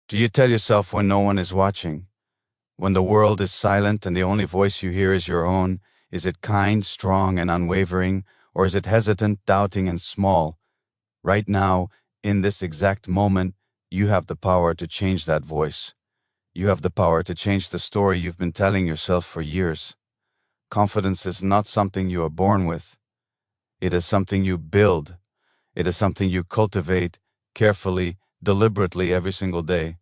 Do you tell yourself when no one is watching? When the world is silent and the only voice you hear is your own? Is it kind, strong, and unwavering, or is it hesitant, doubting, and small? Right now, in this exact moment, you have the power to change that voice. You have the power to change the story you've been telling yourself for years. Confidence is not something you are born with. It is something you build. It is something you cultivate carefully, deliberately every single day.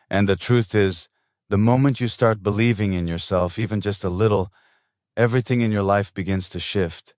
And the truth is, the moment you start believing in yourself, even just a little, everything in your life begins to shift.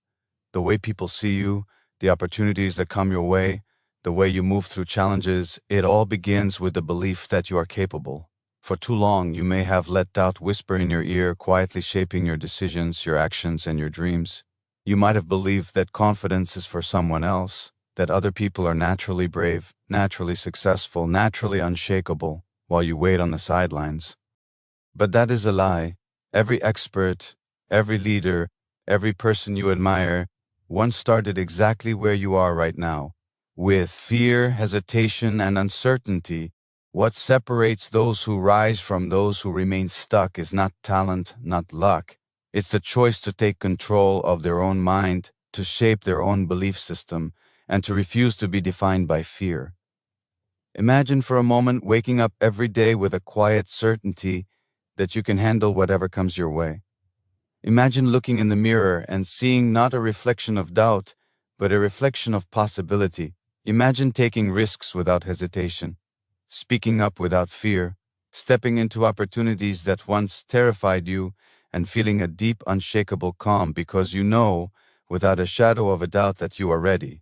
The way people see you, the opportunities that come your way, the way you move through challenges, it all begins with the belief that you are capable. For too long, you may have let doubt whisper in your ear, quietly shaping your decisions, your actions, and your dreams. You might have believed that confidence is for someone else, that other people are naturally brave, naturally successful, naturally unshakable, while you wait on the sidelines. But that is a lie. Every expert, every leader, every person you admire once started exactly where you are right now, with fear, hesitation, and uncertainty. What separates those who rise from those who remain stuck is not talent, not luck. It's the choice to take control of their own mind, to shape their own belief system, and to refuse to be defined by fear. Imagine for a moment waking up every day with a quiet certainty that you can handle whatever comes your way. Imagine looking in the mirror and seeing not a reflection of doubt, but a reflection of possibility. Imagine taking risks without hesitation, speaking up without fear, stepping into opportunities that once terrified you, and feeling a deep, unshakable calm because you know, without a shadow of a doubt, that you are ready.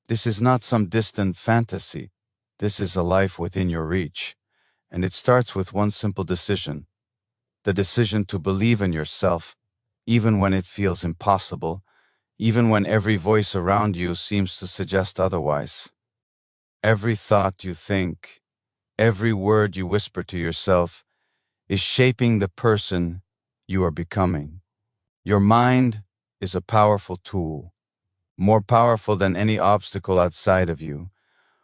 This is not some distant fantasy. This is a life within your reach, and it starts with one simple decision. The decision to believe in yourself, even when it feels impossible, even when every voice around you seems to suggest otherwise. Every thought you think, every word you whisper to yourself is shaping the person you are becoming. Your mind is a powerful tool, more powerful than any obstacle outside of you.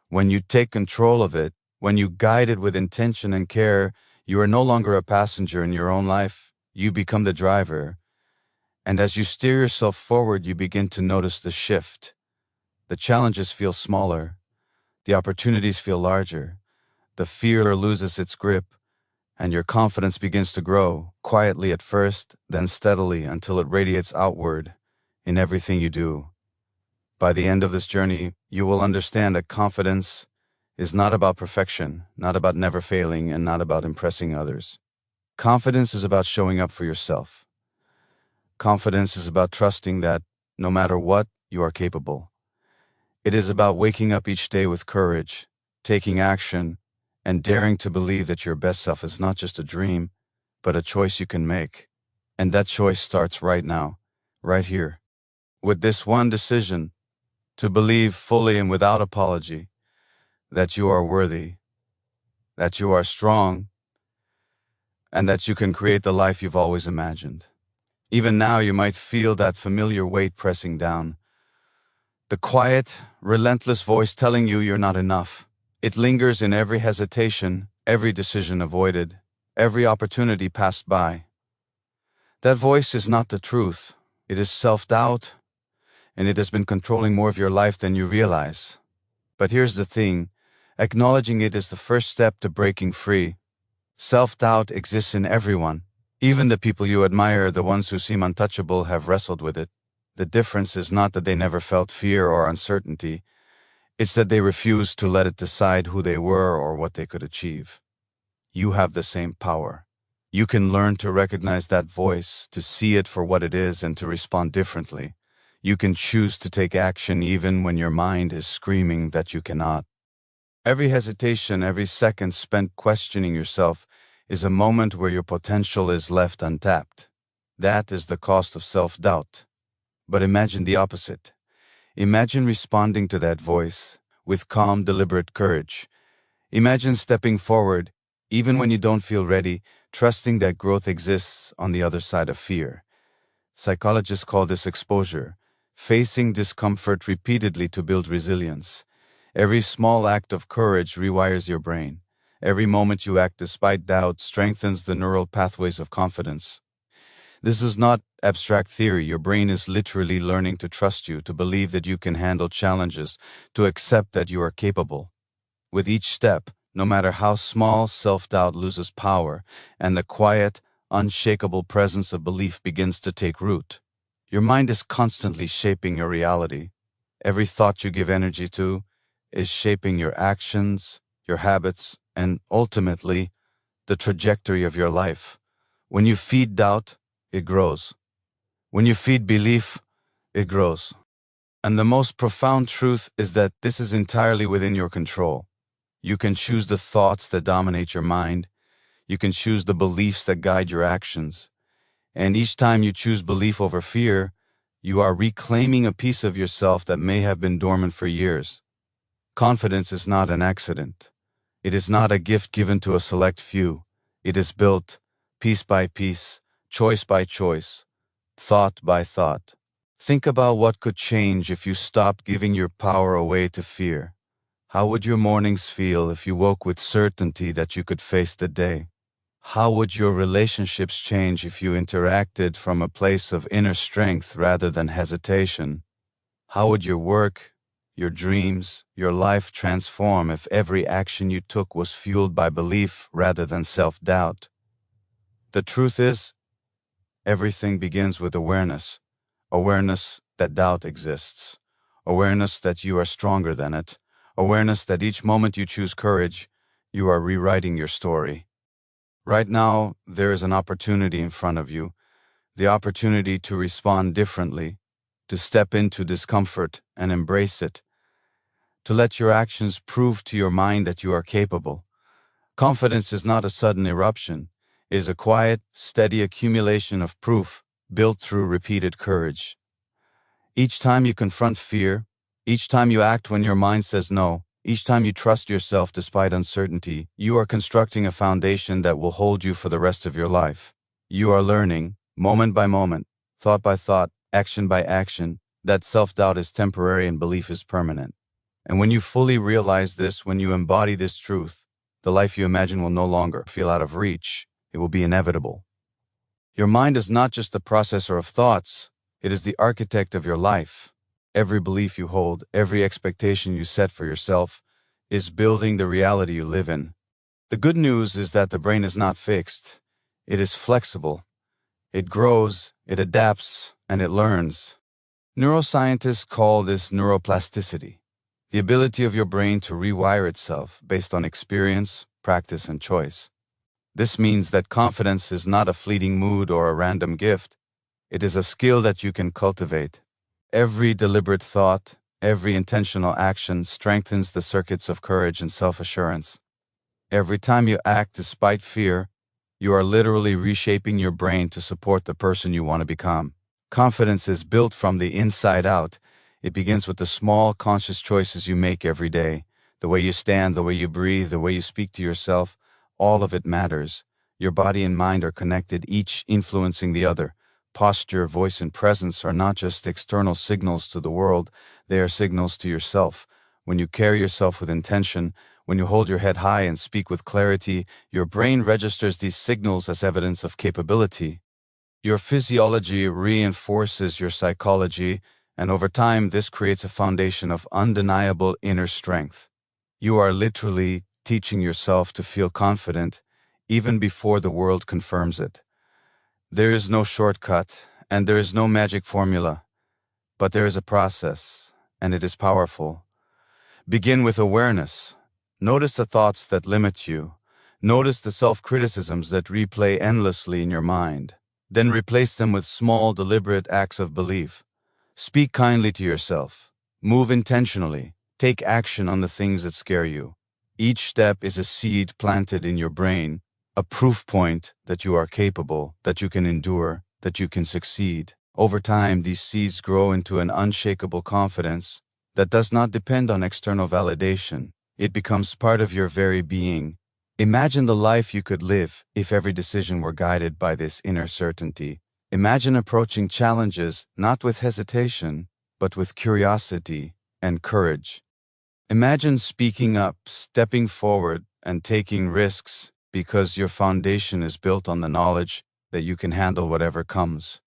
When you take control of it, when you guide it with intention and care, you are no longer a passenger in your own life. You become the driver. And as you steer yourself forward, you begin to notice the shift. The challenges feel smaller. The opportunities feel larger. The fear loses its grip, and your confidence begins to grow, quietly at first, then steadily until it radiates outward in everything you do. By the end of this journey, you will understand that confidence is not about perfection, not about never failing, and not about impressing others. Confidence is about showing up for yourself. Confidence is about trusting that, no matter what, you are capable. It is about waking up each day with courage, taking action, and daring to believe that your best self is not just a dream, but a choice you can make. And that choice starts right now, right here, with this one decision: to believe fully and without apology that you are worthy, that you are strong, and that you can create the life you've always imagined. Even now, you might feel that familiar weight pressing down, the quiet, relentless voice telling you you're not enough. It lingers in every hesitation, every decision avoided, every opportunity passed by. That voice is not the truth. It is self-doubt, and it has been controlling more of your life than you realize. But here's the thing: acknowledging it is the first step to breaking free. Self-doubt exists in everyone. Even the people you admire, the ones who seem untouchable, have wrestled with it. The difference is not that they never felt fear or uncertainty. It's that they refused to let it decide who they were or what they could achieve. You have the same power. You can learn to recognize that voice, to see it for what it is, and to respond differently. You can choose to take action even when your mind is screaming that you cannot. Every hesitation, every second spent questioning yourself is a moment where your potential is left untapped. That is the cost of self-doubt. But imagine the opposite. Imagine responding to that voice with calm, deliberate courage. Imagine stepping forward, even when you don't feel ready, trusting that growth exists on the other side of fear. Psychologists call this exposure, facing discomfort repeatedly to build resilience. Every small act of courage rewires your brain. Every moment you act despite doubt strengthens the neural pathways of confidence. This is not abstract theory. Your brain is literally learning to trust you, to believe that you can handle challenges, to accept that you are capable. With each step, no matter how small, self-doubt loses power, and the quiet, unshakable presence of belief begins to take root. Your mind is constantly shaping your reality. Every thought you give energy to is shaping your actions, your habits, and ultimately, the trajectory of your life. When you feed doubt, it grows. When you feed belief, it grows. And the most profound truth is that this is entirely within your control. You can choose the thoughts that dominate your mind. You can choose the beliefs that guide your actions. And each time you choose belief over fear, you are reclaiming a piece of yourself that may have been dormant for years. Confidence is not an accident. It is not a gift given to a select few. It is built piece by piece, choice by choice, thought by thought. Think about what could change if you stopped giving your power away to fear. How would your mornings feel if you woke with certainty that you could face the day? How would your relationships change if you interacted from a place of inner strength rather than hesitation? How would your work, your dreams, your life transform if every action you took was fueled by belief rather than self-doubt? The truth is, everything begins with awareness. Awareness that doubt exists. Awareness that you are stronger than it. Awareness that each moment you choose courage, you are rewriting your story. Right now, there is an opportunity in front of you, the opportunity to respond differently, to step into discomfort and embrace it, to let your actions prove to your mind that you are capable. Confidence is not a sudden eruption. It is a quiet, steady accumulation of proof built through repeated courage. Each time you confront fear, each time you act when your mind says no, each time you trust yourself despite uncertainty, you are constructing a foundation that will hold you for the rest of your life. You are learning, moment by moment, thought by thought, action by action, that self-doubt is temporary and belief is permanent. And when you fully realize this, when you embody this truth, the life you imagine will no longer feel out of reach. It will be inevitable. Your mind is not just the processor of thoughts, it is the architect of your life. Every belief you hold, every expectation you set for yourself, is building the reality you live in. The good news is that the brain is not fixed. It is flexible. It grows, it adapts, and it learns. Neuroscientists call this neuroplasticity, the ability of your brain to rewire itself based on experience, practice, and choice. This means that confidence is not a fleeting mood or a random gift. It is a skill that you can cultivate. Every deliberate thought, every intentional action strengthens the circuits of courage and self-assurance. Every time you act despite fear, you are literally reshaping your brain to support the person you want to become. Confidence is built from the inside out. It begins with the small, conscious choices you make every day. The way you stand, the way you breathe, the way you speak to yourself, all of it matters. Your body and mind are connected, each influencing the other. Posture, voice, and presence are not just external signals to the world, they are signals to yourself. When you carry yourself with intention, when you hold your head high and speak with clarity, your brain registers these signals as evidence of capability. Your physiology reinforces your psychology, and over time, this creates a foundation of undeniable inner strength. You are literally teaching yourself to feel confident, even before the world confirms it. There is no shortcut, and there is no magic formula, but there is a process, and it is powerful. Begin with awareness. Notice the thoughts that limit you. Notice the self-criticisms that replay endlessly in your mind. Then replace them with small, deliberate acts of belief. Speak kindly to yourself. Move intentionally. Take action on the things that scare you. Each step is a seed planted in your brain, a proof point that you are capable, that you can endure, that you can succeed. Over time, these seeds grow into an unshakable confidence that does not depend on external validation. It becomes part of your very being. Imagine the life you could live if every decision were guided by this inner certainty. Imagine approaching challenges not with hesitation, but with curiosity and courage. Imagine speaking up, stepping forward, and taking risks because your foundation is built on the knowledge that you can handle whatever comes.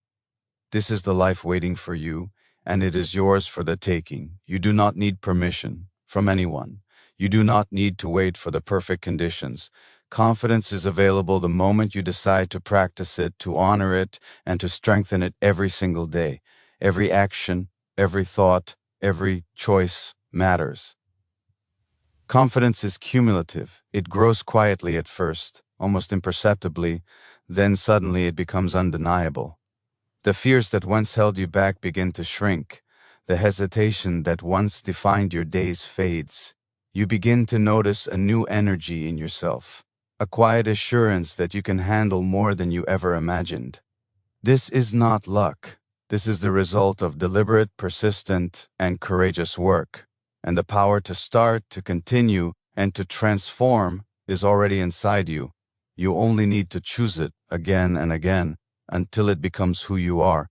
This is the life waiting for you, and it is yours for the taking. You do not need permission from anyone. You do not need to wait for the perfect conditions. Confidence is available the moment you decide to practice it, to honor it, and to strengthen it every single day. Every action, every thought, every choice matters. Confidence is cumulative. It grows quietly at first, almost imperceptibly, then suddenly it becomes undeniable. The fears that once held you back begin to shrink. The hesitation that once defined your days fades. You begin to notice a new energy in yourself, a quiet assurance that you can handle more than you ever imagined. This is not luck. This is the result of deliberate, persistent, and courageous work. And the power to start, to continue, and to transform is already inside you. You only need to choose it again and again until it becomes who you are.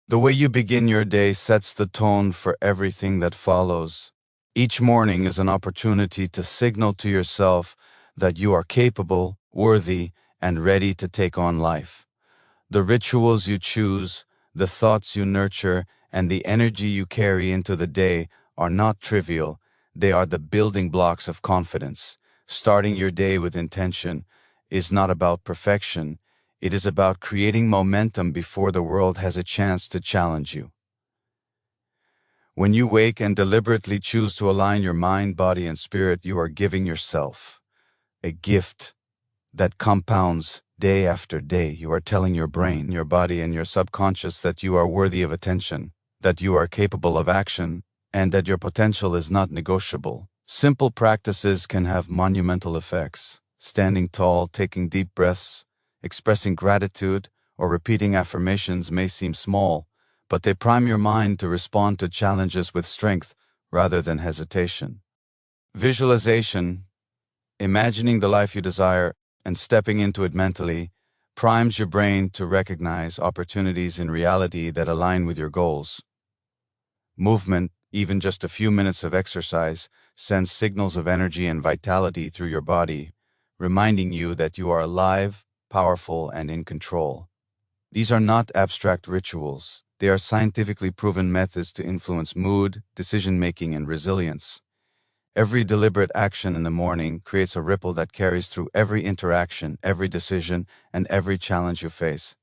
The way you begin your day sets the tone for everything that follows. Each morning is an opportunity to signal to yourself that you are capable, worthy, and ready to take on life. The rituals you choose, the thoughts you nurture, and the energy you carry into the day are not trivial. They are the building blocks of confidence. Starting your day with intention is not about perfection. It is about creating momentum before the world has a chance to challenge you. When you wake and deliberately choose to align your mind, body, and spirit, you are giving yourself a gift that compounds day after day. You are telling your brain, your body, and your subconscious that you are worthy of attention, that you are capable of action, and that your potential is not negotiable. Simple practices can have monumental effects. Standing tall, taking deep breaths, expressing gratitude, or repeating affirmations may seem small, but they prime your mind to respond to challenges with strength rather than hesitation. Visualization, imagining the life you desire and stepping into it mentally, primes your brain to recognize opportunities in reality that align with your goals. Movement, even just a few minutes of exercise, sends signals of energy and vitality through your body, reminding you that you are alive, powerful, and in control. These are not abstract rituals. They are scientifically proven methods to influence mood, decision-making, and resilience. Every deliberate action in the morning creates a ripple that carries through every interaction, every decision, and every challenge you face.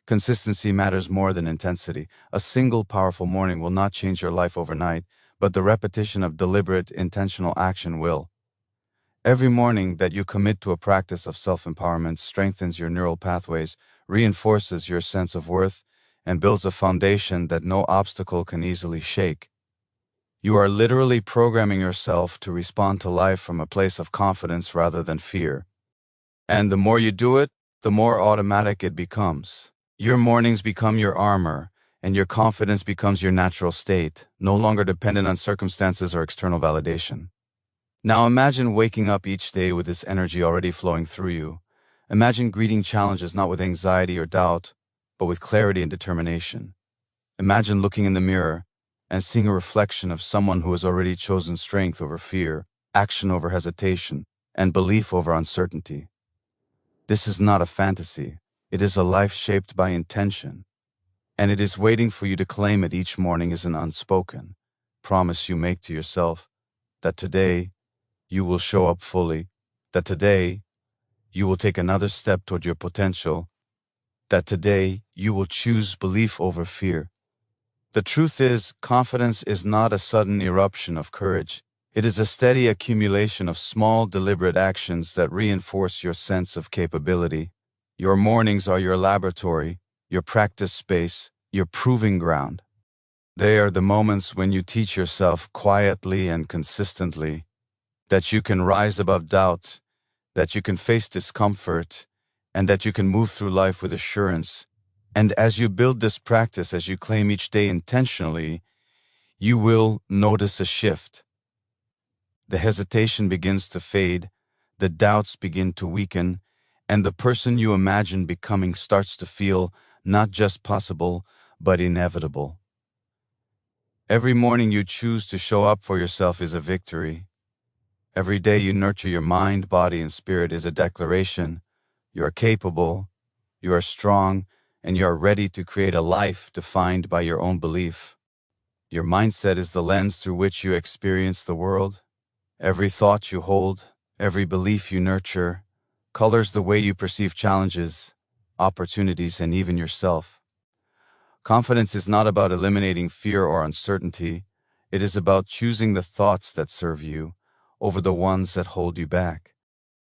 Consistency matters more than intensity. A single powerful morning will not change your life overnight, but the repetition of deliberate, intentional action will. Every morning that you commit to a practice of self-empowerment strengthens your neural pathways, reinforces your sense of worth, and builds a foundation that no obstacle can easily shake. You are literally programming yourself to respond to life from a place of confidence rather than fear. And the more you do it, the more automatic it becomes. Your mornings become your armor, and your confidence becomes your natural state, no longer dependent on circumstances or external validation. Now imagine waking up each day with this energy already flowing through you. Imagine greeting challenges not with anxiety or doubt, but with clarity and determination. Imagine looking in the mirror and seeing a reflection of someone who has already chosen strength over fear, action over hesitation, and belief over uncertainty. This is not a fantasy. It is a life shaped by intention, and it is waiting for you to claim it each morning as an unspoken promise you make to yourself that today you will show up fully, that today you will take another step toward your potential, that today you will choose belief over fear. The truth is, confidence is not a sudden eruption of courage. It is a steady accumulation of small, deliberate actions that reinforce your sense of capability. Your mornings are your laboratory, your practice space, your proving ground. They are the moments when you teach yourself quietly and consistently that you can rise above doubt, that you can face discomfort, and that you can move through life with assurance. And as you build this practice, as you claim each day intentionally, you will notice a shift. The hesitation begins to fade, the doubts begin to weaken, and the person you imagine becoming starts to feel not just possible, but inevitable. Every morning you choose to show up for yourself is a victory. Every day you nurture your mind, body, and spirit is a declaration. You are capable, you are strong, and you are ready to create a life defined by your own belief. Your mindset is the lens through which you experience the world. Every thought you hold, every belief you nurture, colors the way you perceive challenges, opportunities, and even yourself. Confidence is not about eliminating fear or uncertainty. It is about choosing the thoughts that serve you over the ones that hold you back.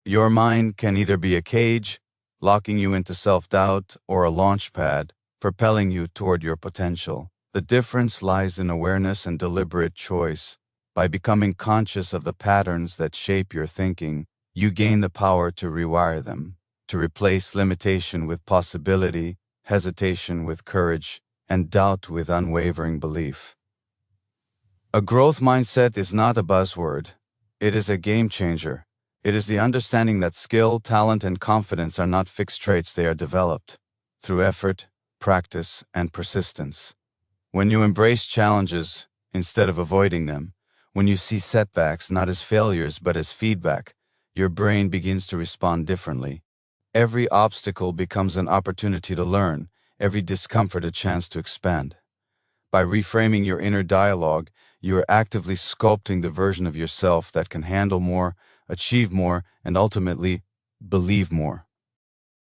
Your mind can either be a cage, locking you into self-doubt, or a launch pad, propelling you toward your potential. The difference lies in awareness and deliberate choice. By becoming conscious of the patterns that shape your thinking, you gain the power to rewire them, to replace limitation with possibility, hesitation with courage, and doubt with unwavering belief. A growth mindset is not a buzzword. It is a game changer. It is the understanding that skill, talent, and confidence are not fixed traits, they are developed through effort, practice, and persistence. When you embrace challenges instead of avoiding them, when you see setbacks not as failures but as feedback, your brain begins to respond differently. Every obstacle becomes an opportunity to learn, every discomfort a chance to expand. By reframing your inner dialogue, you are actively sculpting the version of yourself that can handle more, achieve more, and ultimately believe more.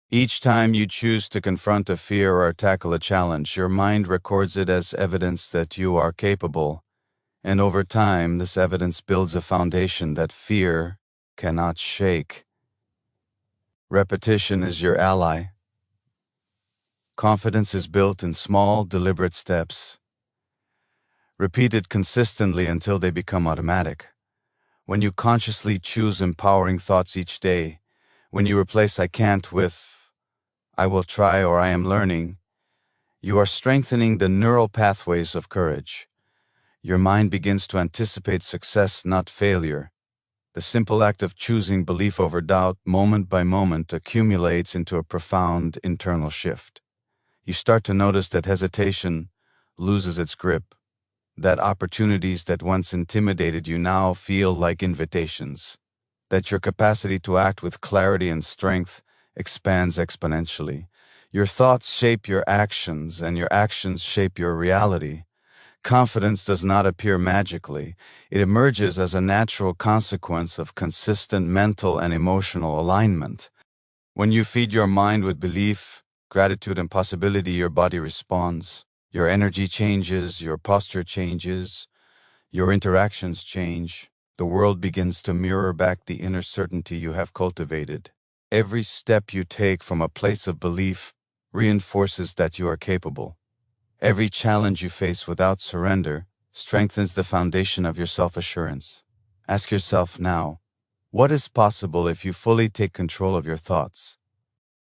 Each time you choose to confront a fear or tackle a challenge, your mind records it as evidence that you are capable. And over time, this evidence builds a foundation that fear cannot shake. Repetition is your ally. Confidence is built in small, deliberate steps, repeated consistently until they become automatic. When you consciously choose empowering thoughts each day, when you replace "I can't" with "I will try" or "I am learning," you are strengthening the neural pathways of courage. Your mind begins to anticipate success, not failure. The simple act of choosing belief over doubt, moment by moment, accumulates into a profound internal shift. You start to notice that hesitation loses its grip, that opportunities that once intimidated you now feel like invitations, that your capacity to act with clarity and strength expands exponentially. Your thoughts shape your actions, and your actions shape your reality. Confidence does not appear magically. It emerges as a natural consequence of consistent mental and emotional alignment. When you feed your mind with belief, gratitude, and possibility, your body responds. Your energy changes, your posture changes, your interactions change. The world begins to mirror back the inner certainty you have cultivated. Every step you take from a place of belief reinforces that you are capable. Every challenge you face without surrender strengthens the foundation of your self-assurance. Ask yourself now, what is possible if you fully take control of your thoughts?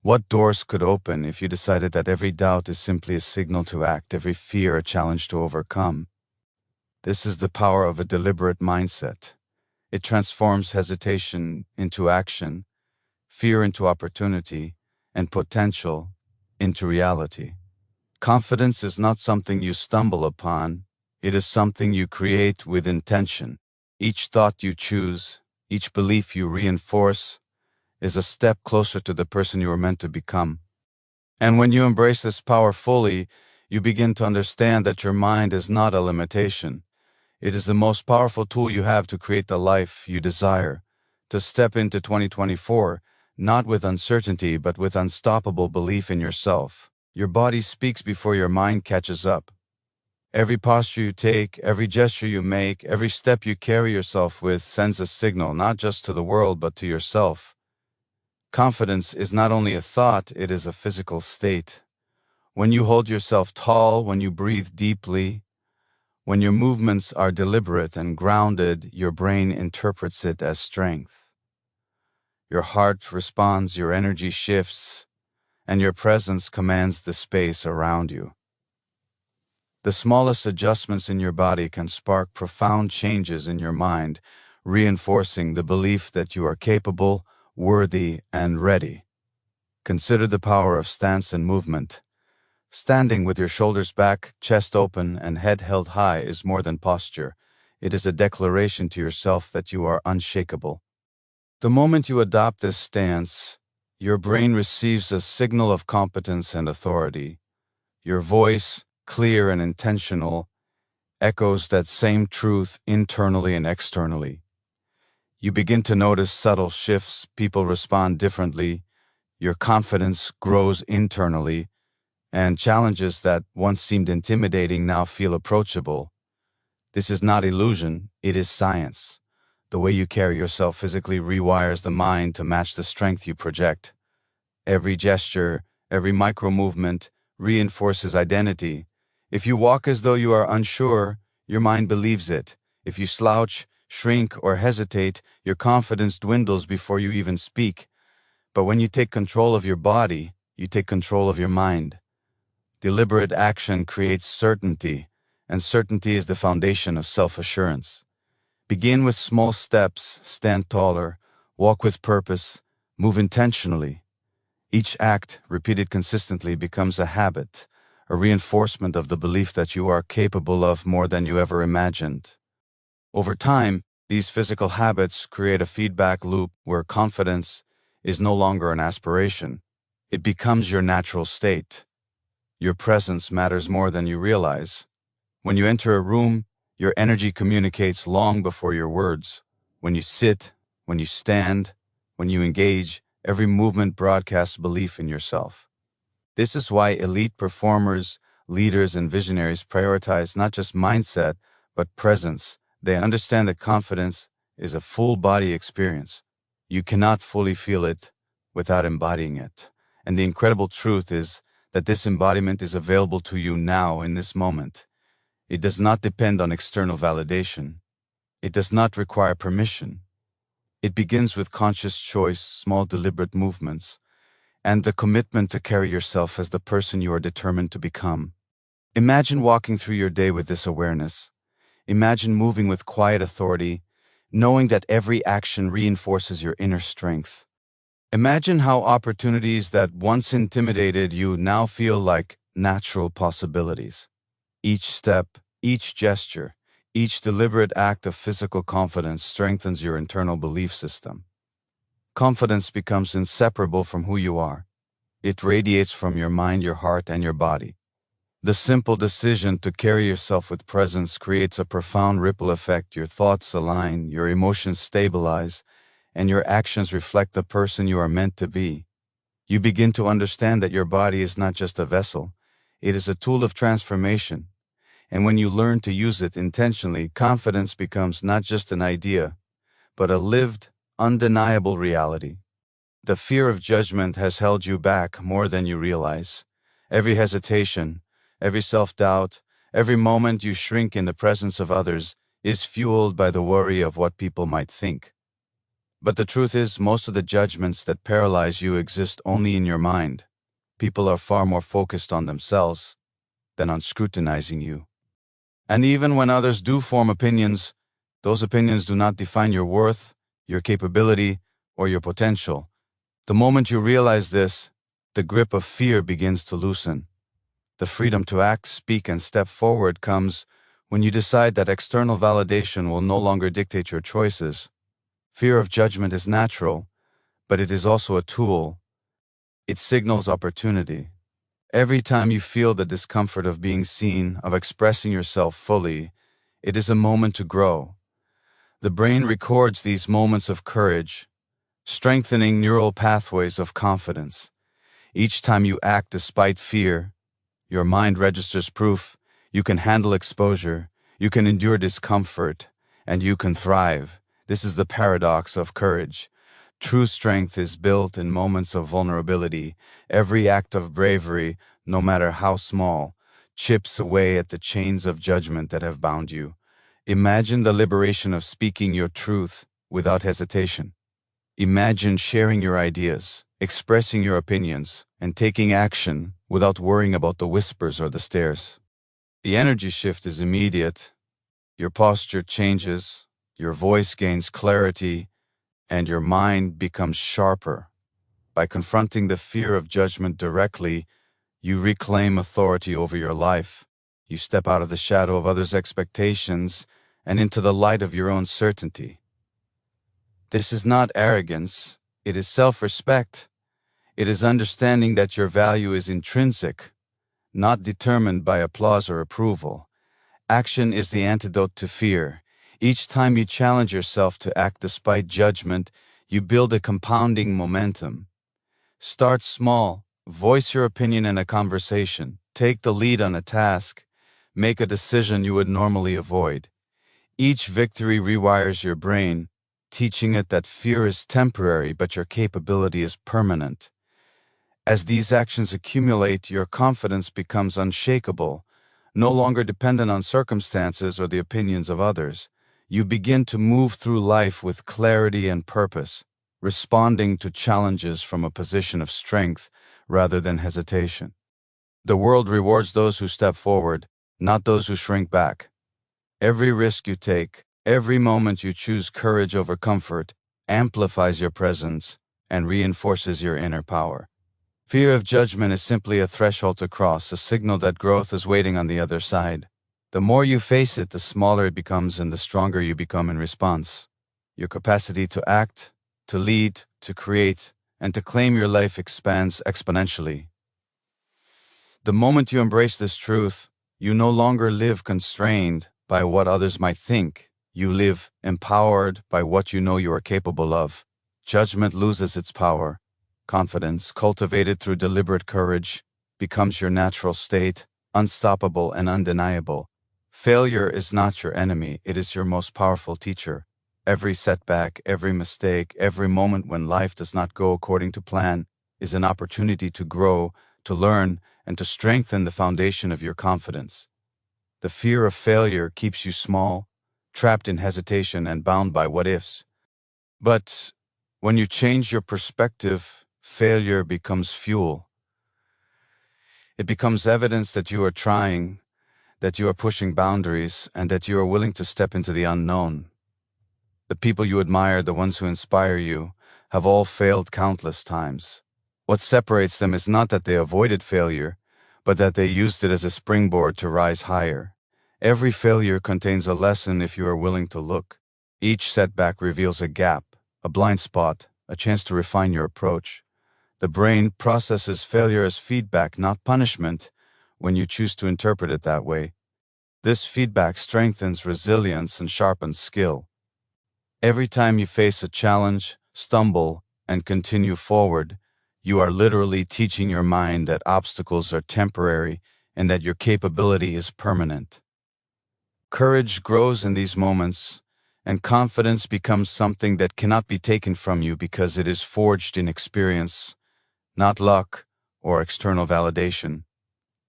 What doors could open if you decided that every doubt is simply a signal to act, every fear a challenge to overcome? This is the power of a deliberate mindset. It transforms hesitation into action, fear into opportunity, and potential into reality. Confidence is not something you stumble upon. It is something you create with intention. Each thought you choose, each belief you reinforce, is a step closer to the person you are meant to become. And when you embrace this power fully, you begin to understand that your mind is not a limitation. It is the most powerful tool you have to create the life you desire, to step into 2024, not with uncertainty, but with unstoppable belief in yourself. Your body speaks before your mind catches up. Every posture you take, every gesture you make, every step you carry yourself with sends a signal not just to the world, but to yourself. Confidence is not only a thought, it is a physical state. When you hold yourself tall, when you breathe deeply, when your movements are deliberate and grounded, your brain interprets it as strength. Your heart responds, your energy shifts, and your presence commands the space around you. The smallest adjustments in your body can spark profound changes in your mind, reinforcing the belief that you are capable, worthy, and ready. Consider the power of stance and movement. Standing with your shoulders back, chest open, and head held high is more than posture. It is a declaration to yourself that you are unshakable. The moment you adopt this stance, your brain receives a signal of competence and authority. Your voice, clear and intentional, echoes that same truth internally and externally. You begin to notice subtle shifts, people respond differently, your confidence grows internally, and challenges that once seemed intimidating now feel approachable. This is not illusion, it is science. The way you carry yourself physically rewires the mind to match the strength you project. Every gesture, every micro movement reinforces identity. If you walk as though you are unsure, your mind believes it. If you slouch, shrink, or hesitate, your confidence dwindles before you even speak. But when you take control of your body, you take control of your mind. Deliberate action creates certainty, and certainty is the foundation of self-assurance. Begin with small steps, stand taller, walk with purpose, move intentionally. Each act, repeated consistently, becomes a habit, a reinforcement of the belief that you are capable of more than you ever imagined. Over time, these physical habits create a feedback loop where confidence is no longer an aspiration. It becomes your natural state. Your presence matters more than you realize. When you enter a room, your energy communicates long before your words. When you sit, when you stand, when you engage, every movement broadcasts belief in yourself. This is why elite performers, leaders, and visionaries prioritize not just mindset, but presence. They understand that confidence is a full-body experience. You cannot fully feel it without embodying it. And the incredible truth is that this embodiment is available to you now in this moment. It does not depend on external validation. It does not require permission. It begins with conscious choice, small deliberate movements, and the commitment to carry yourself as the person you are determined to become. Imagine walking through your day with this awareness. Imagine moving with quiet authority, knowing that every action reinforces your inner strength. Imagine how opportunities that once intimidated you now feel like natural possibilities. Each step, each gesture, each deliberate act of physical confidence strengthens your internal belief system. Confidence becomes inseparable from who you are. It radiates from your mind, your heart, and your body. The simple decision to carry yourself with presence creates a profound ripple effect. Your thoughts align, your emotions stabilize, and your actions reflect the person you are meant to be. You begin to understand that your body is not just a vessel, it is a tool of transformation. And when you learn to use it intentionally, confidence becomes not just an idea, but a lived, undeniable reality. The fear of judgment has held you back more than you realize. Every hesitation, every self-doubt, every moment you shrink in the presence of others is fueled by the worry of what people might think. But the truth is, most of the judgments that paralyze you exist only in your mind. People are far more focused on themselves than on scrutinizing you. And even when others do form opinions, those opinions do not define your worth, your capability, or your potential. The moment you realize this, the grip of fear begins to loosen. The freedom to act, speak, and step forward comes when you decide that external validation will no longer dictate your choices. Fear of judgment is natural, but it is also a tool. It signals opportunity. Every time you feel the discomfort of being seen, of expressing yourself fully, it is a moment to grow. The brain records these moments of courage, strengthening neural pathways of confidence. Each time you act despite fear, your mind registers proof you can handle exposure, you can endure discomfort, and you can thrive. This is the paradox of courage. True strength is built in moments of vulnerability. Every act of bravery, no matter how small, chips away at the chains of judgment that have bound you. Imagine the liberation of speaking your truth without hesitation. Imagine sharing your ideas, expressing your opinions, and taking action without worrying about the whispers or the stares. The energy shift is immediate. Your posture changes, your voice gains clarity, and your mind becomes sharper. By confronting the fear of judgment directly, you reclaim authority over your life. You step out of the shadow of others' expectations and into the light of your own certainty. This is not arrogance, it is self-respect. It is understanding that your value is intrinsic, not determined by applause or approval. Action is the antidote to fear. Each time you challenge yourself to act despite judgment, you build a compounding momentum. Start small, voice your opinion in a conversation, take the lead on a task, make a decision you would normally avoid. Each victory rewires your brain, teaching it that fear is temporary but your capability is permanent. As these actions accumulate, your confidence becomes unshakable, no longer dependent on circumstances or the opinions of others. You begin to move through life with clarity and purpose, responding to challenges from a position of strength rather than hesitation. The world rewards those who step forward, not those who shrink back. Every risk you take, every moment you choose courage over comfort, amplifies your presence and reinforces your inner power. Fear of judgment is simply a threshold to cross, a signal that growth is waiting on the other side. The more you face it, the smaller it becomes and the stronger you become in response. Your capacity to act, to lead, to create, and to claim your life expands exponentially. The moment you embrace this truth, you no longer live constrained by what others might think. You live empowered by what you know you are capable of. Judgment loses its power. Confidence, cultivated through deliberate courage, becomes your natural state, unstoppable and undeniable. Failure is not your enemy, it is your most powerful teacher. Every setback, every mistake, every moment when life does not go according to plan is an opportunity to grow, to learn, and to strengthen the foundation of your confidence. The fear of failure keeps you small, trapped in hesitation and bound by what-ifs. But when you change your perspective, failure becomes fuel. It becomes evidence that you are trying, that you are pushing boundaries, and that you are willing to step into the unknown. The people you admire, the ones who inspire you, have all failed countless times. What separates them is not that they avoided failure, but that they used it as a springboard to rise higher. Every failure contains a lesson if you are willing to look. Each setback reveals a gap, a blind spot, a chance to refine your approach. The brain processes failure as feedback, not punishment, when you choose to interpret it that way. This feedback strengthens resilience and sharpens skill. Every time you face a challenge, stumble, and continue forward, you are literally teaching your mind that obstacles are temporary and that your capability is permanent. Courage grows in these moments, and confidence becomes something that cannot be taken from you because it is forged in experience, not luck or external validation.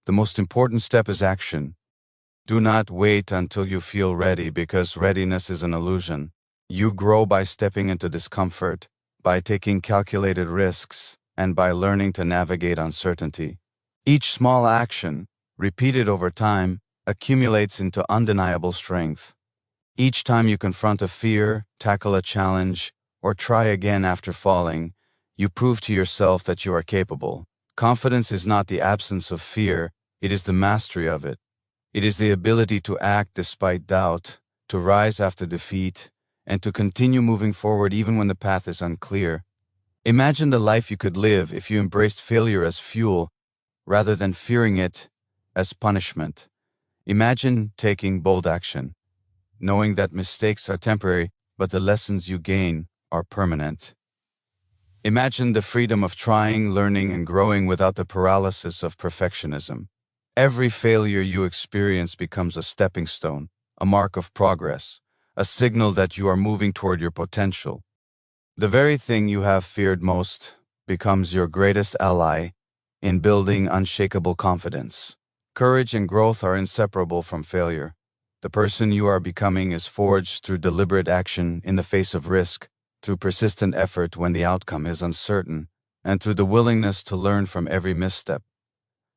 The most important step is action. Do not wait until you feel ready because readiness is an illusion. You grow by stepping into discomfort, by taking calculated risks, and by learning to navigate uncertainty. Each small action, repeated over time, accumulates into undeniable strength. Each time you confront a fear, tackle a challenge, or try again after falling, you prove to yourself that you are capable. Confidence is not the absence of fear, it is the mastery of it. It is the ability to act despite doubt, to rise after defeat, and to continue moving forward even when the path is unclear. Imagine the life you could live if you embraced failure as fuel rather than fearing it as punishment. Imagine taking bold action, knowing that mistakes are temporary, but the lessons you gain are permanent. Imagine the freedom of trying, learning, and growing without the paralysis of perfectionism. Every failure you experience becomes a stepping stone, a mark of progress, a signal that you are moving toward your potential. The very thing you have feared most becomes your greatest ally in building unshakable confidence. Courage and growth are inseparable from failure. The person you are becoming is forged through deliberate action in the face of risk, through persistent effort when the outcome is uncertain, and through the willingness to learn from every misstep.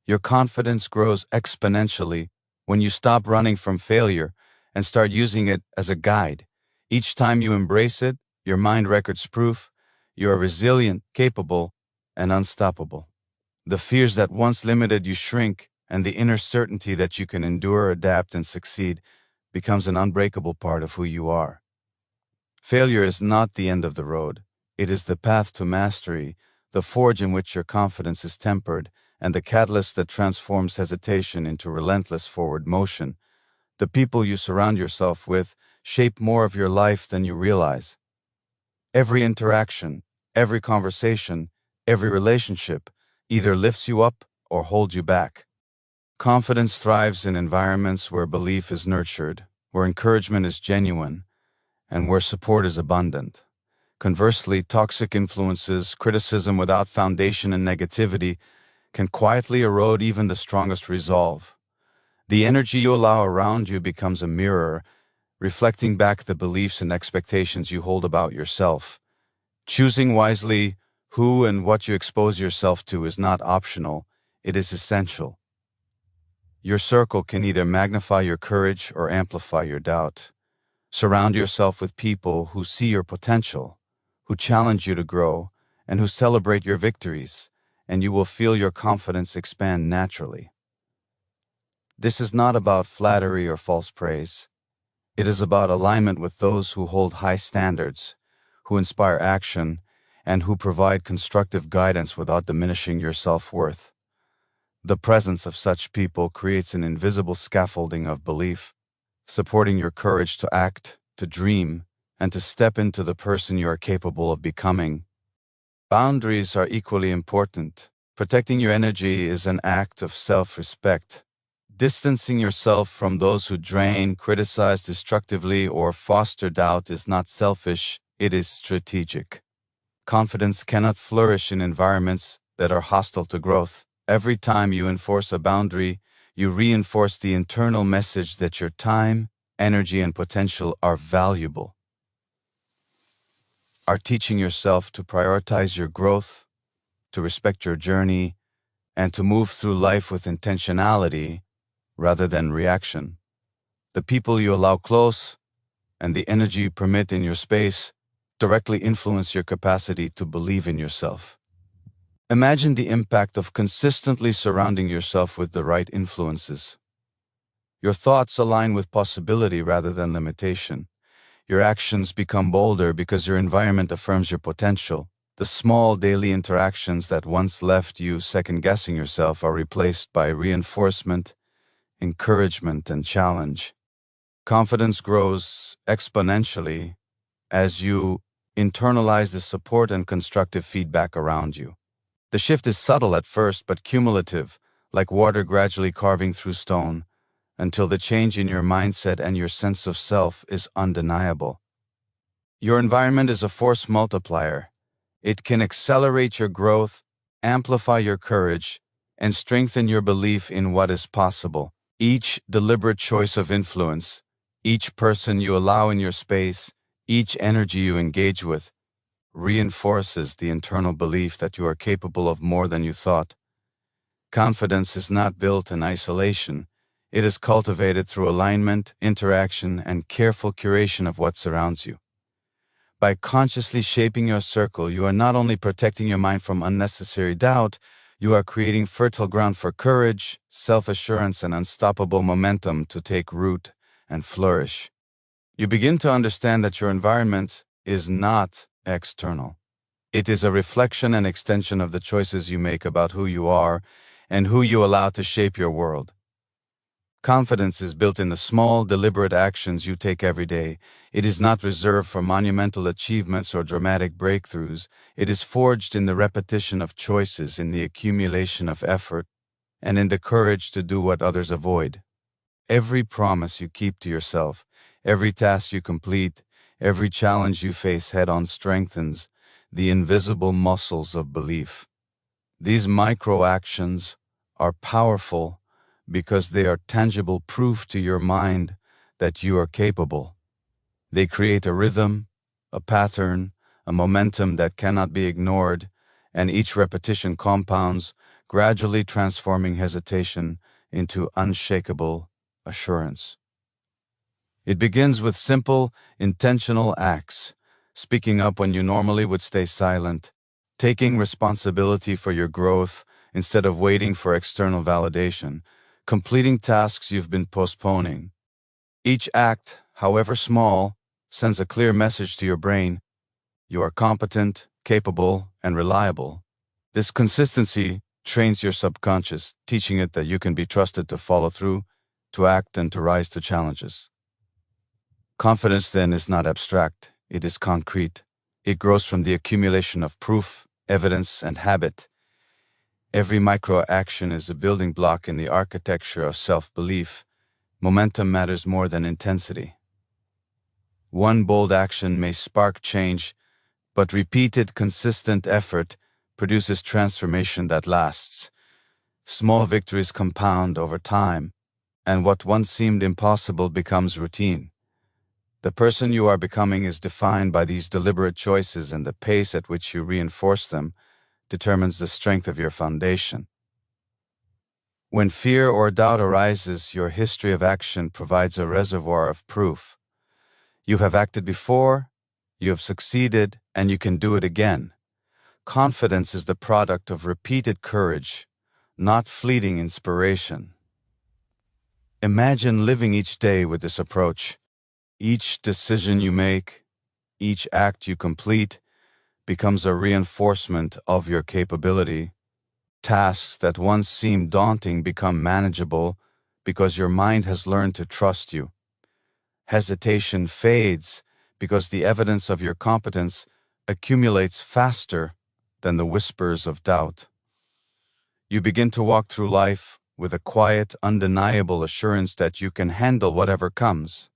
Your confidence grows exponentially when you stop running from failure and start using it as a guide. Each time you embrace it, your mind records proof you are resilient, capable, and unstoppable. The fears that once limited you shrink, and the inner certainty that you can endure, adapt, and succeed becomes an unbreakable part of who you are. Failure is not the end of the road. It is the path to mastery, the forge in which your confidence is tempered, and the catalyst that transforms hesitation into relentless forward motion. The people you surround yourself with shape more of your life than you realize. Every interaction, every conversation, every relationship either lifts you up or holds you back. Confidence thrives in environments where belief is nurtured, where encouragement is genuine, and where support is abundant. Conversely, toxic influences, criticism without foundation, and negativity can quietly erode even the strongest resolve. The energy you allow around you becomes a mirror, reflecting back the beliefs and expectations you hold about yourself. Choosing wisely who and what you expose yourself to is not optional, it is essential. Your circle can either magnify your courage or amplify your doubt. Surround yourself with people who see your potential, who challenge you to grow, and who celebrate your victories, and you will feel your confidence expand naturally. This is not about flattery or false praise. It is about alignment with those who hold high standards, who inspire action, and who provide constructive guidance without diminishing your self-worth. The presence of such people creates an invisible scaffolding of belief, supporting your courage to act, to dream, and to step into the person you are capable of becoming. Boundaries are equally important. Protecting your energy is an act of self-respect. Distancing yourself from those who drain, criticize destructively, or foster doubt is not selfish, it is strategic. Confidence cannot flourish in environments that are hostile to growth. Every time you enforce a boundary, you reinforce the internal message that your time, energy, and potential are valuable. Are teaching yourself to prioritize your growth, to respect your journey, and to move through life with intentionality rather than reaction. The people you allow close and the energy you permit in your space directly influence your capacity to believe in yourself. Imagine the impact of consistently surrounding yourself with the right influences. Your thoughts align with possibility rather than limitation. Your actions become bolder because your environment affirms your potential. The small daily interactions that once left you second-guessing yourself are replaced by reinforcement, encouragement, and challenge. Confidence grows exponentially as you internalize the support and constructive feedback around you. The shift is subtle at first but cumulative, like water gradually carving through stone, until the change in your mindset and your sense of self is undeniable. Your environment is a force multiplier. It can accelerate your growth, amplify your courage, and strengthen your belief in what is possible. Each deliberate choice of influence, each person you allow in your space, each energy you engage with, reinforces the internal belief that you are capable of more than you thought. Confidence is not built in isolation. It is cultivated through alignment, interaction, and careful curation of what surrounds you. By consciously shaping your circle, you are not only protecting your mind from unnecessary doubt, you are creating fertile ground for courage, self-assurance, and unstoppable momentum to take root and flourish. You begin to understand that your environment is not external. It is a reflection and extension of the choices you make about who you are and who you allow to shape your world. Confidence is built in the small, deliberate actions you take every day. It is not reserved for monumental achievements or dramatic breakthroughs. It is forged in the repetition of choices, in the accumulation of effort, and in the courage to do what others avoid. Every promise you keep to yourself, every task you complete, every challenge you face head-on strengthens the invisible muscles of belief. These micro-actions are powerful because they are tangible proof to your mind that you are capable. They create a rhythm, a pattern, a momentum that cannot be ignored, and each repetition compounds, gradually transforming hesitation into unshakable assurance. It begins with simple, intentional acts, speaking up when you normally would stay silent, taking responsibility for your growth instead of waiting for external validation, completing tasks you've been postponing, Each act, however small, sends a clear message to your brain: you are competent, capable, and reliable. This consistency trains your subconscious, teaching it that you can be trusted to follow through, to act, and to rise to challenges. Confidence, then, is not abstract, it is concrete. It grows from the accumulation of proof, evidence, and habit. Every micro-action is a building block in the architecture of self-belief. Momentum matters more than intensity. One bold action may spark change, but repeated, consistent effort produces transformation that lasts. Small victories compound over time, and what once seemed impossible becomes routine. The person you are becoming is defined by these deliberate choices, and the pace at which you reinforce them determines the strength of your foundation. When fear or doubt arises, your history of action provides a reservoir of proof. You have acted before, you have succeeded, and you can do it again. Confidence is the product of repeated courage, not fleeting inspiration. Imagine living each day with this approach. Each decision you make, each act you complete, becomes a reinforcement of your capability. Tasks that once seemed daunting become manageable because your mind has learned to trust you. Hesitation fades because the evidence of your competence accumulates faster than the whispers of doubt. You begin to walk through life with a quiet, undeniable assurance that you can handle whatever comes,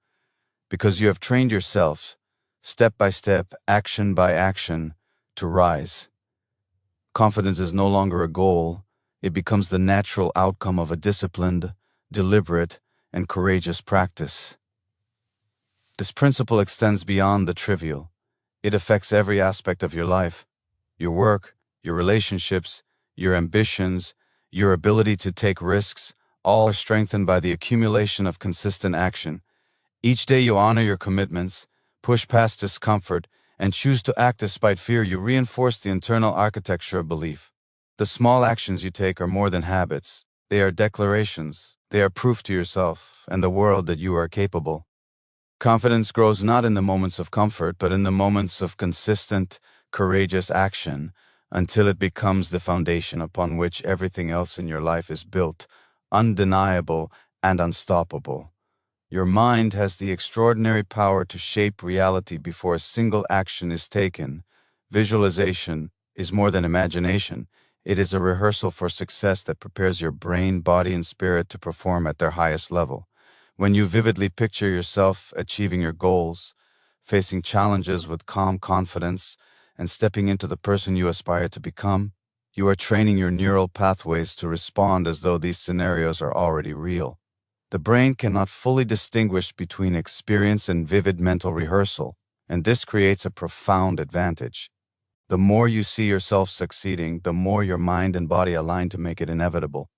because you have trained yourself, step by step, action by action, to rise. Confidence is no longer a goal, it becomes the natural outcome of a disciplined, deliberate, and courageous practice. This principle extends beyond the trivial. It affects every aspect of your life: your work, your relationships, your ambitions, your ability to take risks. All are strengthened by the accumulation of consistent action. Each day you honor your commitments, push past discomfort, and choose to act despite fear. You reinforce the internal architecture of belief. The small actions you take are more than habits. They are declarations. They are proof to yourself and the world that you are capable. Confidence grows not in the moments of comfort, but in the moments of consistent, courageous action, until it becomes the foundation upon which everything else in your life is built, undeniable and unstoppable. Your mind has the extraordinary power to shape reality before a single action is taken. Visualization is more than imagination. It is a rehearsal for success that prepares your brain, body, and spirit to perform at their highest level. When you vividly picture yourself achieving your goals, facing challenges with calm confidence, and stepping into the person you aspire to become, you are training your neural pathways to respond as though these scenarios are already real. The brain cannot fully distinguish between experience and vivid mental rehearsal, and this creates a profound advantage. The more you see yourself succeeding, the more your mind and body align to make it inevitable.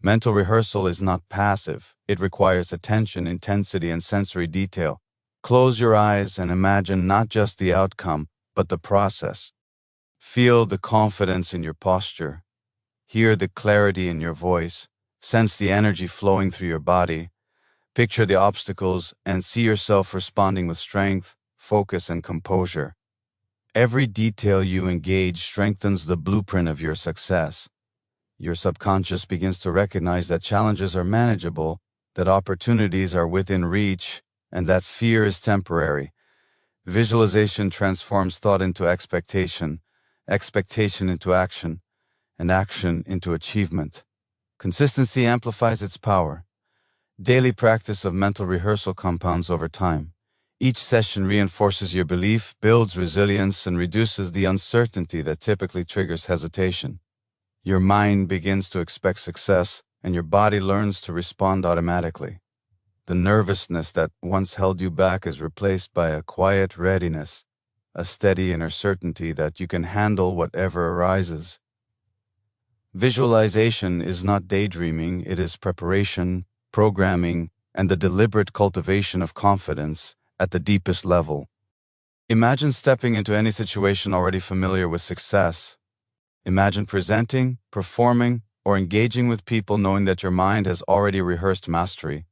Mental rehearsal is not passive. It requires attention, intensity, and sensory detail. Close your eyes and imagine not just the outcome, but the process. Feel the confidence in your posture. Hear the clarity in your voice. Sense the energy flowing through your body. Picture the obstacles and see yourself responding with strength, focus, and composure. Every detail you engage strengthens the blueprint of your success. Your subconscious begins to recognize that challenges are manageable, that opportunities are within reach, and that fear is temporary. Visualization transforms thought into expectation, expectation into action, and action into achievement. Consistency amplifies its power. Daily practice of mental rehearsal compounds over time. Each session reinforces your belief, builds resilience, and reduces the uncertainty that typically triggers hesitation. Your mind begins to expect success, and your body learns to respond automatically. The nervousness that once held you back is replaced by a quiet readiness, a steady inner certainty that you can handle whatever arises. Visualization is not daydreaming, it is preparation, programming, and the deliberate cultivation of confidence at the deepest level. Imagine stepping into any situation already familiar with success. Imagine presenting, performing, or engaging with people knowing that your mind has already rehearsed mastery.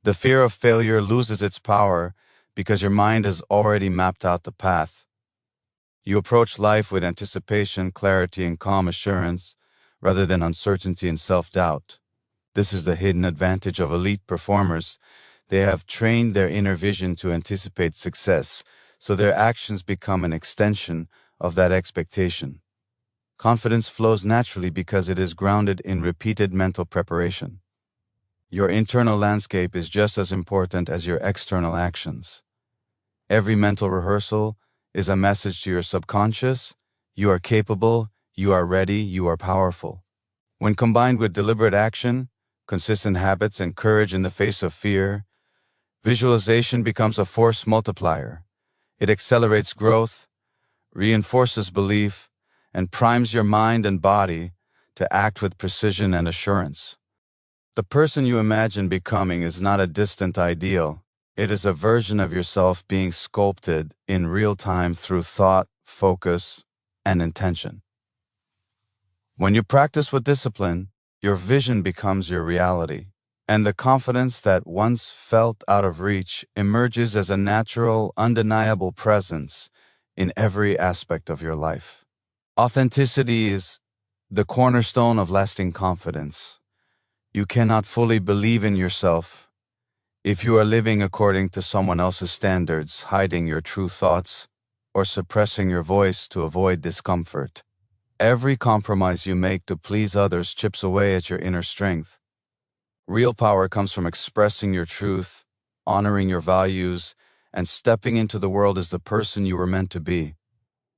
The fear of failure loses its power because your mind has already mapped out the path. You approach life with anticipation, clarity, and calm assurance, rather than uncertainty and self-doubt. This is the hidden advantage of elite performers. They have trained their inner vision to anticipate success, so their actions become an extension of that expectation. Confidence flows naturally because it is grounded in repeated mental preparation. Your internal landscape is just as important as your external actions. Every mental rehearsal is a message to your subconscious: you are capable, you are ready, you are powerful. When combined with deliberate action, consistent habits, and courage in the face of fear, visualization becomes a force multiplier. It accelerates growth, reinforces belief, and primes your mind and body to act with precision and assurance. The person you imagine becoming is not a distant ideal. It is a version of yourself being sculpted in real time through thought, focus, and intention. When you practice with discipline, your vision becomes your reality, and the confidence that once felt out of reach emerges as a natural, undeniable presence in every aspect of your life. Authenticity is the cornerstone of lasting confidence. You cannot fully believe in yourself if you are living according to someone else's standards, hiding your true thoughts, or suppressing your voice to avoid discomfort. Every compromise you make to please others chips away at your inner strength. Real power comes from expressing your truth, honoring your values, and stepping into the world as the person you were meant to be.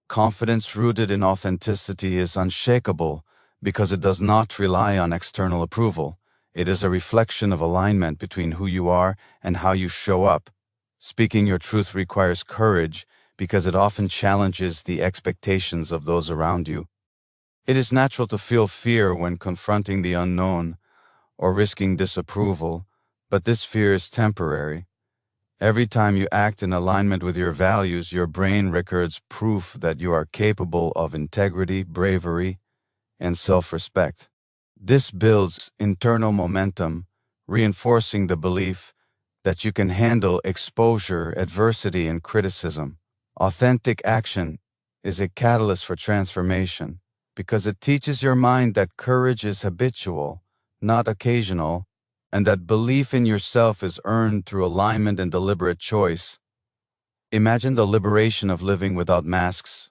Confidence rooted in authenticity is unshakable because it does not rely on external approval. It is a reflection of alignment between who you are and how you show up. Speaking your truth requires courage because it often challenges the expectations of those around you. It is natural to feel fear when confronting the unknown or risking disapproval, but this fear is temporary. Every time you act in alignment with your values, your brain records proof that you are capable of integrity, bravery, and self-respect. This builds internal momentum, reinforcing the belief that you can handle exposure, adversity, and criticism. Authentic action is a catalyst for transformation because it teaches your mind that courage is habitual, not occasional, and that belief in yourself is earned through alignment and deliberate choice. Imagine the liberation of living without masks,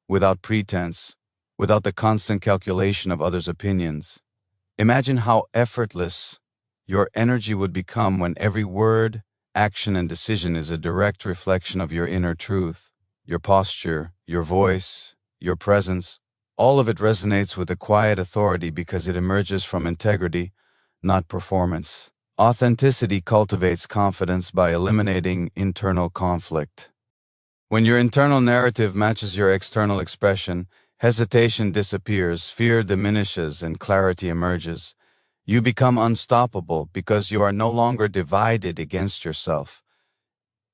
without pretense, without the constant calculation of others' opinions. Imagine how effortless your energy would become when every word, action, and decision is a direct reflection of your inner truth. Your posture, your voice, your presence, all of it resonates with a quiet authority because it emerges from integrity, not performance. Authenticity cultivates confidence by eliminating internal conflict. When your internal narrative matches your external expression, hesitation disappears, fear diminishes, and clarity emerges. You become unstoppable because you are no longer divided against yourself.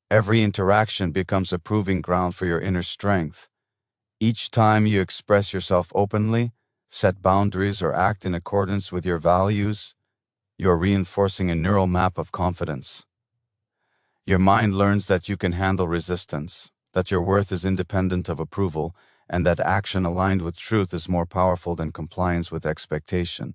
Every interaction becomes a proving ground for your inner strength. Each time you express yourself openly, set boundaries, or act in accordance with your values, you are reinforcing a neural map of confidence. Your mind learns that you can handle resistance, that your worth is independent of approval, and that action aligned with truth is more powerful than compliance with expectation.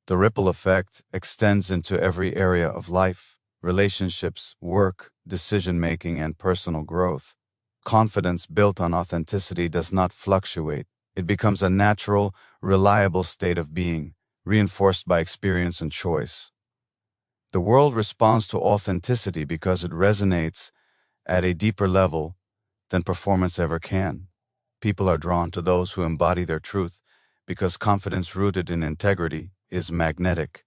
The ripple effect extends into every area of life: relationships, work, decision-making, and personal growth. Confidence built on authenticity does not fluctuate. It becomes a natural, reliable state of being, reinforced by experience and choice. The world responds to authenticity because it resonates at a deeper level than performance ever can. People are drawn to those who embody their truth because confidence rooted in integrity is magnetic.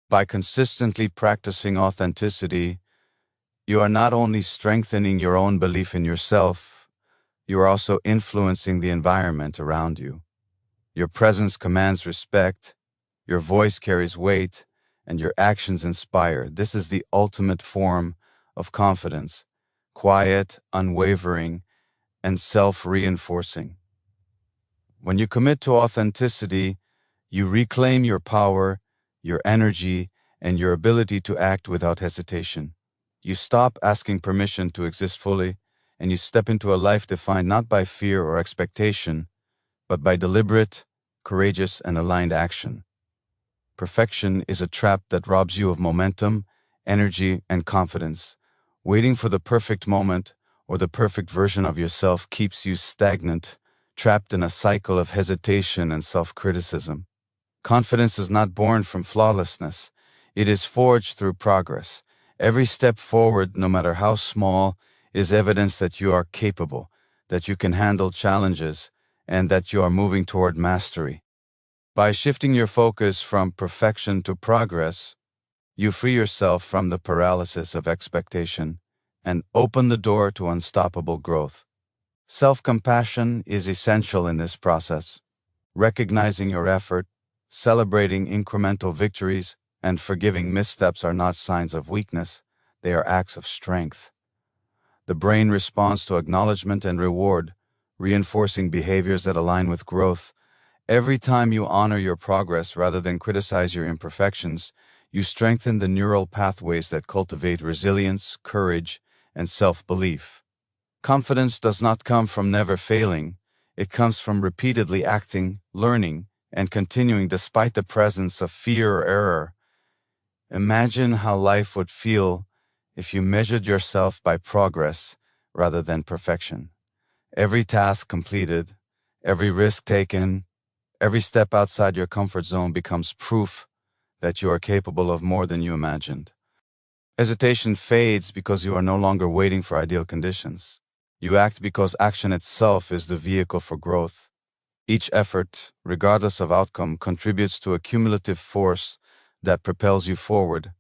By consistently practicing authenticity, you are not only strengthening your own belief in yourself, you are also influencing the environment around you. Your presence commands respect, your voice carries weight, and your actions inspire. This is the ultimate form of confidence: quiet, unwavering, and self-reinforcing. When you commit to authenticity, you reclaim your power, your energy, and your ability to act without hesitation. You stop asking permission to exist fully, and you step into a life defined not by fear or expectation, but by deliberate, courageous, and aligned action. Perfection is a trap that robs you of momentum, energy, and confidence. Waiting for the perfect moment or the perfect version of yourself keeps you stagnant, trapped in a cycle of hesitation and self-criticism. Confidence is not born from flawlessness. It is forged through progress. Every step forward, no matter how small, is evidence that you are capable, that you can handle challenges, and that you are moving toward mastery. By shifting your focus from perfection to progress, you free yourself from the paralysis of expectation and open the door to unstoppable growth. Self-compassion is essential in this process. Recognizing your effort, celebrating incremental victories, and forgiving missteps are not signs of weakness, they are acts of strength. The brain responds to acknowledgement and reward, reinforcing behaviors that align with growth. Every time you honor your progress rather than criticize your imperfections, you strengthen the neural pathways that cultivate resilience, courage, and self-belief. Confidence does not come from never failing. It comes from repeatedly acting, learning, and continuing despite the presence of fear or error. Imagine how life would feel if you measured yourself by progress rather than perfection. Every task completed, every risk taken, every step outside your comfort zone becomes proof that you are capable of more than you imagined. Hesitation fades because you are no longer waiting for ideal conditions. You act because action itself is the vehicle for growth. Each effort, regardless of outcome, contributes to a cumulative force that propels you forward.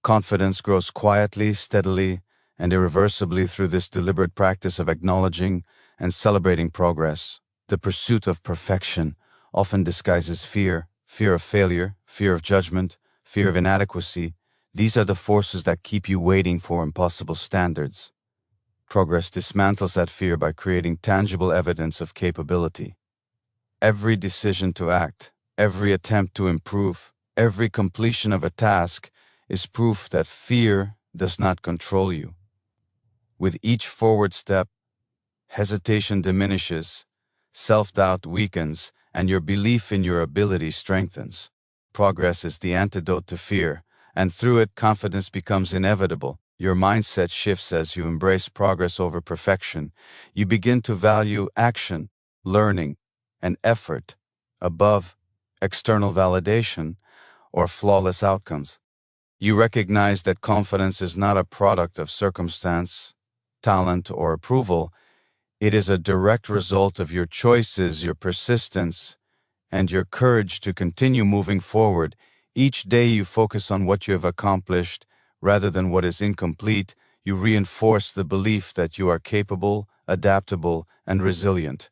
Confidence grows quietly, steadily, and irreversibly through this deliberate practice of acknowledging and celebrating progress. The pursuit of perfection often disguises fear, fear of failure, fear of judgment, fear of inadequacy. These are the forces that keep you waiting for impossible standards. Progress dismantles that fear by creating tangible evidence of capability. Every decision to act, every attempt to improve, every completion of a task is proof that fear does not control you. With each forward step, hesitation diminishes, self-doubt weakens, and your belief in your ability strengthens. Progress is the antidote to fear, and through it, confidence becomes inevitable. Your mindset shifts as you embrace progress over perfection. You begin to value action, learning, and effort above external validation or flawless outcomes. You recognize that confidence is not a product of circumstance, talent, or approval. It is a direct result of your choices, your persistence, and your courage to continue moving forward. Each day you focus on what you have accomplished rather than what is incomplete. You reinforce the belief that you are capable, adaptable, and resilient.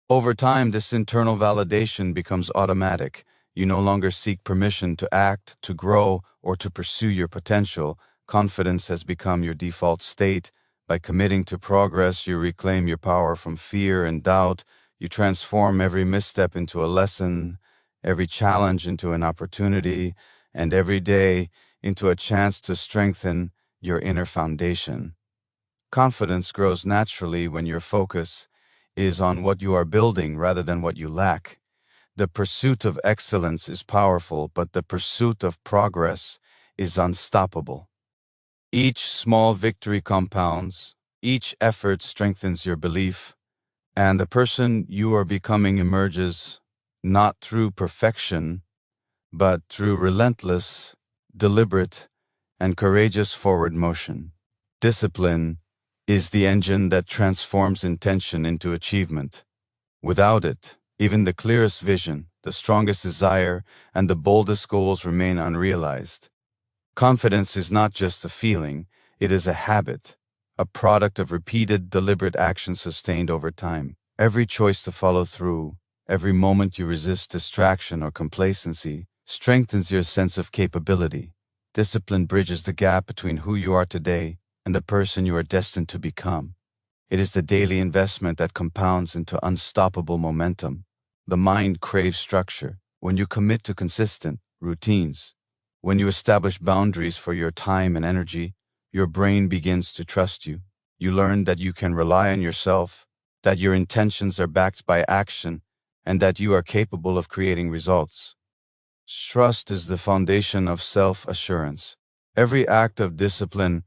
Over time, this internal validation becomes automatic. You no longer seek permission to act, to grow, or to pursue your potential. Confidence has become your default state. By committing to progress, you reclaim your power from fear and doubt. You transform every misstep into a lesson, every challenge into an opportunity, and every day into a chance to strengthen your inner foundation. Confidence grows naturally when your focus is on what you are building rather than what you lack. The pursuit of excellence is powerful, but the pursuit of progress is unstoppable. Each small victory compounds, each effort strengthens your belief, and the person you are becoming emerges not through perfection, but through relentless, deliberate, and courageous forward motion. Discipline is the engine that transforms intention into achievement. Without it, even the clearest vision, the strongest desire, and the boldest goals remain unrealized. Confidence is not just a feeling, it is a habit, a product of repeated, deliberate action sustained over time. Every choice to follow through, every moment you resist distraction or complacency, strengthens your sense of capability. Discipline bridges the gap between who you are today and the person you are destined to become. It is the daily investment that compounds into unstoppable momentum. The mind craves structure. When you commit to consistent routines, When you establish boundaries for your time and energy, your brain begins to trust you. You learn that you can rely on yourself, that your intentions are backed by action, and that you are capable of creating results. Trust is the foundation of self-assurance. Every act of discipline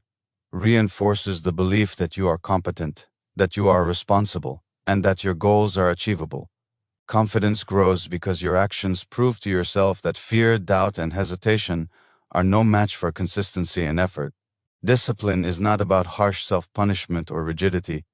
reinforces the belief that you are competent, that you are responsible, and that your goals are achievable. Confidence grows because your actions prove to yourself that fear, doubt, and hesitation are no match for consistency and effort. Discipline is not about harsh self-punishment or rigidity.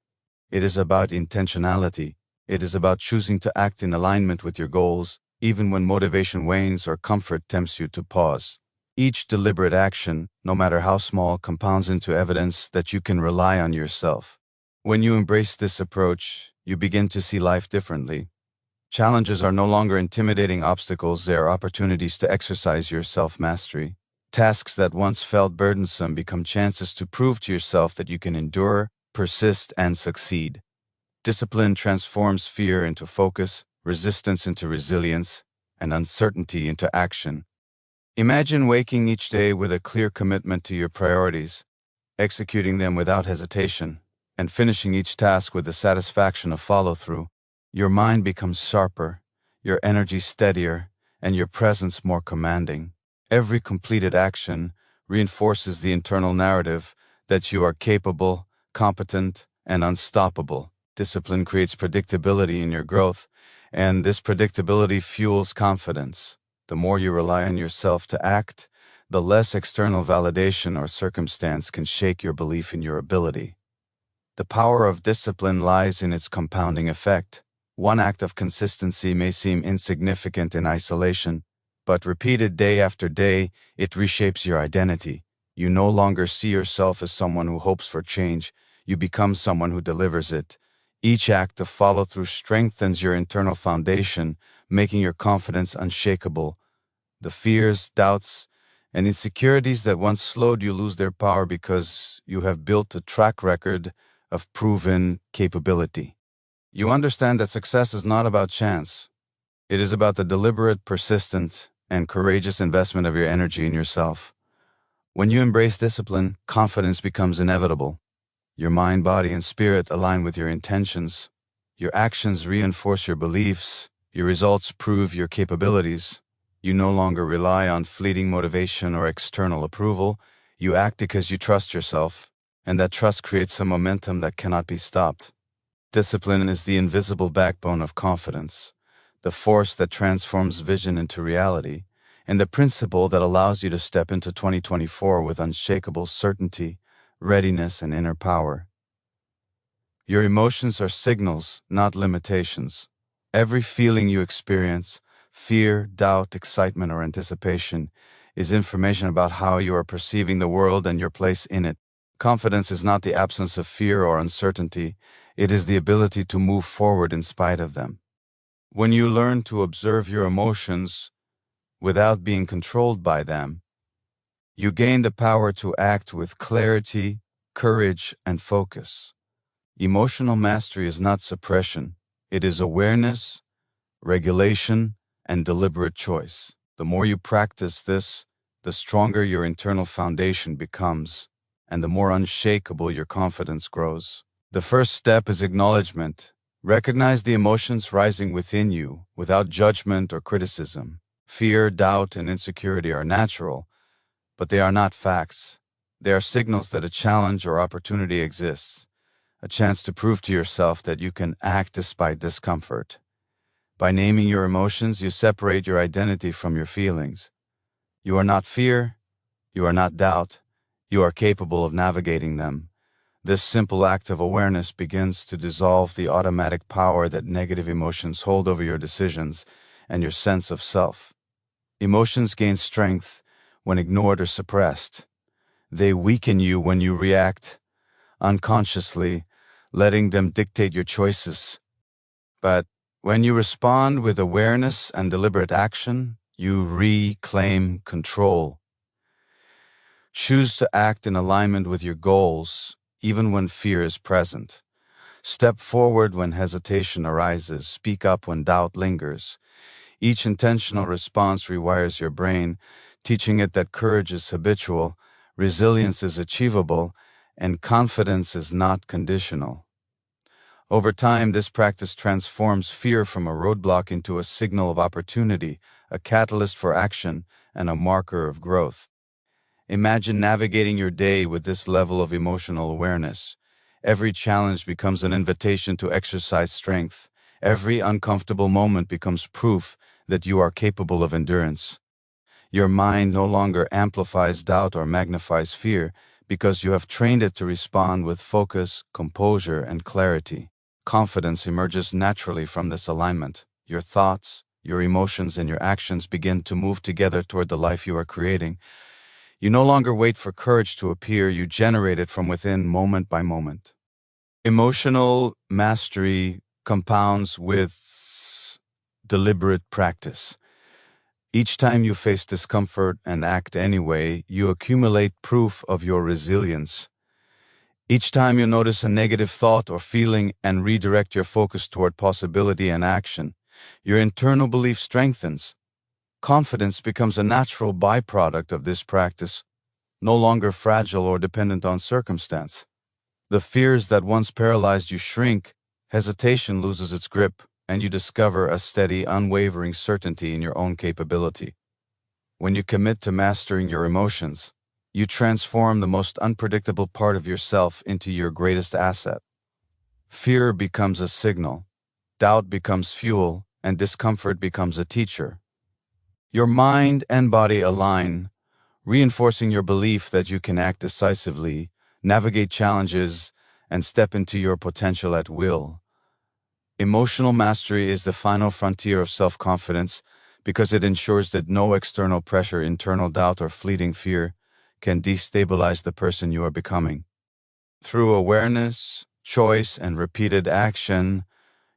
It is about intentionality. It is about choosing to act in alignment with your goals, even when motivation wanes or comfort tempts you to pause. Each deliberate action, no matter how small, compounds into evidence that you can rely on yourself. When you embrace this approach, you begin to see life differently. Challenges are no longer intimidating obstacles, they are opportunities to exercise your self-mastery. Tasks that once felt burdensome become chances to prove to yourself that you can endure, persist, and succeed. Discipline transforms fear into focus, resistance into resilience, and uncertainty into action. Imagine waking each day with a clear commitment to your priorities, executing them without hesitation, and finishing each task with the satisfaction of follow-through. Your mind becomes sharper, your energy steadier, and your presence more commanding. Every completed action reinforces the internal narrative that you are capable, competent, and unstoppable. Discipline creates predictability in your growth, and this predictability fuels confidence. The more you rely on yourself to act, the less external validation or circumstance can shake your belief in your ability. The power of discipline lies in its compounding effect. One act of consistency may seem insignificant in isolation, but repeated day after day, it reshapes your identity. You no longer see yourself as someone who hopes for change, you become someone who delivers it. Each act of follow-through strengthens your internal foundation, making your confidence unshakable. The fears, doubts, and insecurities that once slowed you lose their power because you have built a track record of proven capability. You understand that success is not about chance. It is about the deliberate, persistent, and courageous investment of your energy in yourself. When you embrace discipline, confidence becomes inevitable. Your mind, body, and spirit align with your intentions. Your actions reinforce your beliefs. Your results prove your capabilities. You no longer rely on fleeting motivation or external approval. You act because you trust yourself, and that trust creates a momentum that cannot be stopped. Discipline is the invisible backbone of confidence, the force that transforms vision into reality, and the principle that allows you to step into 2024 with unshakable certainty, readiness, and inner power. Your emotions are signals, not limitations. Every feeling you experience, fear, doubt, excitement, or anticipation, is information about how you are perceiving the world and your place in it. Confidence is not the absence of fear or uncertainty, it is the ability to move forward in spite of them. When you learn to observe your emotions without being controlled by them, you gain the power to act with clarity, courage, and focus. Emotional mastery is not suppression, it is awareness, regulation, and deliberate choice. The more you practice this, the stronger your internal foundation becomes, and the more unshakable your confidence grows. The first step is acknowledgement. Recognize the emotions rising within you without judgment or criticism. Fear, doubt, and insecurity are natural, but they are not facts. They are signals that a challenge or opportunity exists, a chance to prove to yourself that you can act despite discomfort. By naming your emotions, you separate your identity from your feelings. You are not fear, you are not doubt, you are capable of navigating them. This simple act of awareness begins to dissolve the automatic power that negative emotions hold over your decisions and your sense of self. Emotions gain strength when ignored or suppressed. They weaken you when you react unconsciously, letting them dictate your choices. But when you respond with awareness and deliberate action, you reclaim control. Choose to act in alignment with your goals, even when fear is present. Step forward when hesitation arises. Speak up when doubt lingers. Each intentional response rewires your brain, teaching it that courage is habitual, resilience is achievable, and confidence is not conditional. Over time, this practice transforms fear from a roadblock into a signal of opportunity, a catalyst for action, and a marker of growth. Imagine navigating your day with this level of emotional awareness. Every challenge becomes an invitation to exercise strength. Every uncomfortable moment becomes proof that you are capable of endurance. Your mind no longer amplifies doubt or magnifies fear because you have trained it to respond with focus, composure, and clarity. Confidence emerges naturally from this alignment. Your thoughts, your emotions, and your actions begin to move together toward the life you are creating. You no longer wait for courage to appear, you generate it from within moment by moment. Emotional mastery compounds with deliberate practice. Each time you face discomfort and act anyway, you accumulate proof of your resilience. Each time you notice a negative thought or feeling and redirect your focus toward possibility and action, your internal belief strengthens. Confidence becomes a natural byproduct of this practice, no longer fragile or dependent on circumstance. The fears that once paralyzed you shrink, hesitation loses its grip, and you discover a steady, unwavering certainty in your own capability. When you commit to mastering your emotions, you transform the most unpredictable part of yourself into your greatest asset. Fear becomes a signal, doubt becomes fuel, and discomfort becomes a teacher. Your mind and body align, reinforcing your belief that you can act decisively, navigate challenges, and step into your potential at will. Emotional mastery is the final frontier of self-confidence because it ensures that no external pressure, internal doubt, or fleeting fear can destabilize the person you are becoming. Through awareness, choice, and repeated action,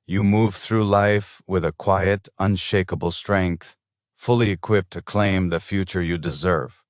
you move through life with a quiet, unshakable strength, fully equipped to claim the future you deserve.